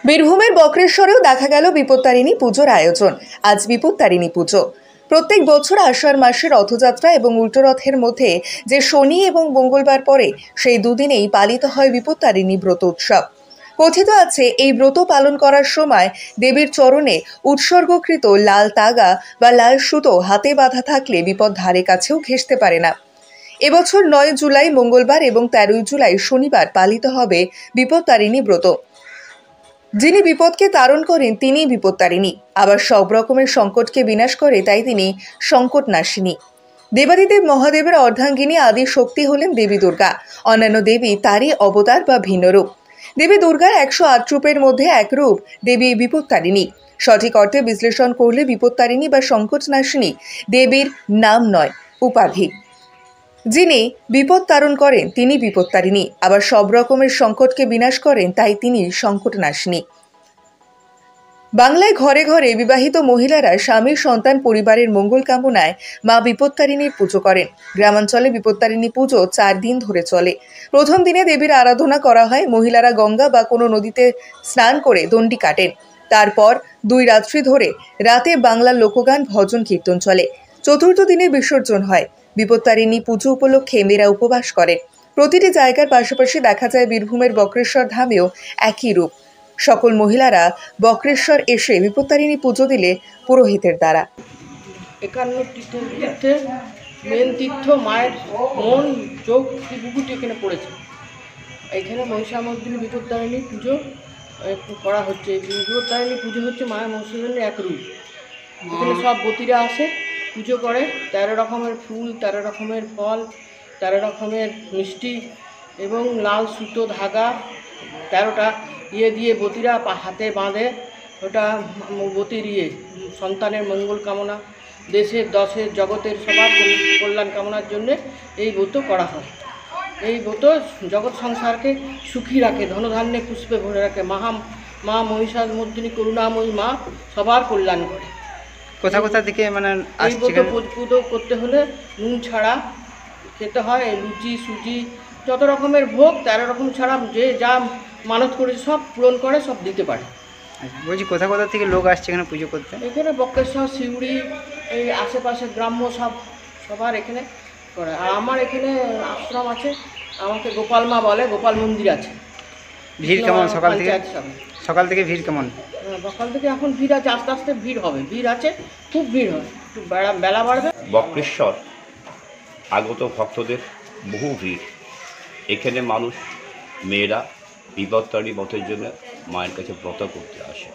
বীরভূমের বক্রেশ্বরেও দেখা গেল বিপত্তারিণী পুজোর আয়োজন। আজ বিপত্তারিণী পুজো। প্রত্যেক বছর আষাঢ় মাসের রথযাত্রা এবং উল্টো রথের মধ্যে যে শনি এবং মঙ্গলবার পড়ে সেই দুদিনেই পালিত হয় বিপত্তারিণী ব্রত উৎসব। কথিত আছে এই ব্রত পালন করার সময় দেবীর চরণে উৎসর্গকৃত লাল তাগা বা লাল সুতো হাতে বাঁধা থাকলে বিপদ ধারে কাছেও ঘেঁষতে পারে না। এবছর 9 জুলাই মঙ্গলবার এবং 13 জুলাই শনিবার পালিত হবে বিপত্তারিণী ব্রত। যিনি বিপদকে তারণ করেন তিনি বিপত্তারিণী, আবার সব রকমের সংকটকে বিনাশ করে, তাই তিনি সংকট নাশিনী। দেবাদিদেব মহাদেবের অর্ধাঙ্গিনী আদি শক্তি হলেন দেবী দুর্গা। অন্যান্য দেবী তারই অবতার বা ভিন্ন রূপ। দেবী দুর্গার 108 রূপের মধ্যে এক রূপ দেবী বিপত্তারিণী। সঠিক অর্থে বিশ্লেষণ করলে বিপত্তারিণী বা সংকট নাশিনী দেবীর নাম নয়, উপাধি। যিনি বিপদ তারণ করেন তিনি বিপত্তারিণী, আবার সব রকমের সংকটকে বিনাশ করেন, তাই তিনি সংকট নাশিনী। বাংলায় ঘরে ঘরে বিবাহিত মহিলারা স্বামীর সন্তান পরিবারের মঙ্গল কামনায় মা বিপত্তারিণীর পুজো করেন। গ্রামাঞ্চলে বিপত্তারিণী পুজো 4 দিন ধরে চলে। প্রথম দিনে দেবীর আরাধনা করা হয়। মহিলারা গঙ্গা বা কোনো নদীতে স্নান করে দণ্ডি কাটেন। তারপর 2 রাত্রি ধরে রাতে বাংলার লোকগান ভজন কীর্তন চলে। চতুর্থ দিনে বিসর্জন হয়। বিপত্তারিণী পুজো উপলক্ষে মেয়েরা উপবাস করেন। প্রতিটি জায়গার পাশাপাশি দেখা যায় বীরভূমের বক্রেশ্বর ধামেও একই রূপ। সকল মহিলারা বক্রেশ্বর এসে বিপত্তারিণী পুজো দিলে পুরোহিতের দ্বারা। 51 তীর্থে মেন তীর্থ মায়ের মন চোখ ত্রিপুকুটি এখানে পড়েছে। এখানে মহিষামর্দিনী বিপত্তারিণী পুজো করা হচ্ছে। এই বিপত্তারিণী পুজো হচ্ছে মায়ের মহিষামর্দিনীর এক রূপ। এখানে সব বতীরা আসে, পুজো করে। 13 রকমের ফুল, 13 রকমের ফল, 13 রকমের মিষ্টি এবং লাল সুতো ধাগা 13টা দিয়ে বতীরা হাতে বাঁধে। ওটা বতীর সন্তানের মঙ্গল কামনা, দেশের দশের জগতের সবার কল্যাণ কামনার জন্যে এই ব্রত করা হয়। এই ব্রত জগৎ সংসারকে সুখী রাখে, ধনধান্যে পুষ্পে ভরে রাখে। মা মহিষামর্দিনী করুণাময়ী মা সবার কল্যাণ করে। কোথা থেকে মানে এই ব্রত পুজো করতে হলে নুন ছাড়া খেতে হয়। লুচি সুজি যত রকমের ভোগ 13 রকম ছাড়া যে যা মানত করে সব পূরণ করে, সব দিতে পারে। বলছি কোথা থেকে লোক আসছে এখানে পুজো করতে? এখানে বক্রেশ্বর, শিউড়ি, এই আশেপাশে গ্রাম্য সবার এখানে করে। আর আমার এখানে আশ্রম আছে, আমাকে গোপাল মা বলে, গোপাল মন্দির আছে। ভিড় কেমন সকাল থেকে ভিড় কেমন? সকাল থেকে এখন ভিড় আছে, আস্তে আস্তে ভিড় হবে। ভিড় আছে, খুব ভিড় হয়, একটু বেলা বাড়বে। বক্রেশ্বর আগত ভক্তদের বহু ভিড়। এখানে মানুষ, মেয়েরা বিপত্তারিণী ব্রতের জন্য মায়ের কাছে ব্রত করতে আসে।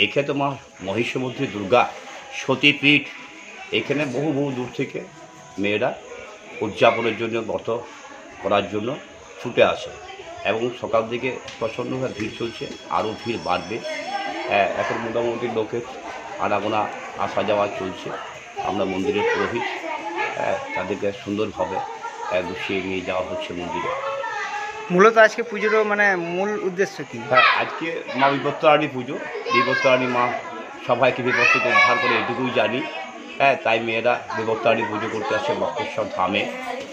এখানে তো মা মহিষামর্দিনী দুর্গা সতীপীঠ। এখানে বহু দূর থেকে মেয়েরা উদযাপনের জন্য ব্রত করার জন্য ছুটে আসে এবং সকাল থেকে প্রচণ্ডভাবে ভিড় চলছে, আরও ভিড় বাড়বে। এখন মোটামুটি লোকের আনাগোনা আসা যাওয়া চলছে। আমরা মন্দিরের পুরোহিত, তাদেরকে সুন্দরভাবে গুছিয়ে নিয়ে যাওয়া হচ্ছে মন্দিরে। মূলত আজকে পুজোর মানে মূল উদ্দেশ্য কি? আজকে মা বিপত্তারিণী পুজো। বিপত্তারিণী মা সবাইকে বিপদ থেকে উদ্ধার করে, এটুকুই জানি। তাই মেয়েরা বিপত্তারিণী পুজো করতে আসে বক্রেশ্বর ধামে।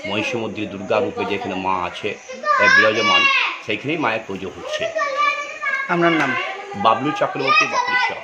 মহিষামর্দিনী দুর্গা রূপে যেখানে মা আছে বিরাজমান, সেইখানেই মায়ের পুজো হচ্ছে। আপনার নাম? বাবলু চক্রবর্তী, বক্রেশ্বর।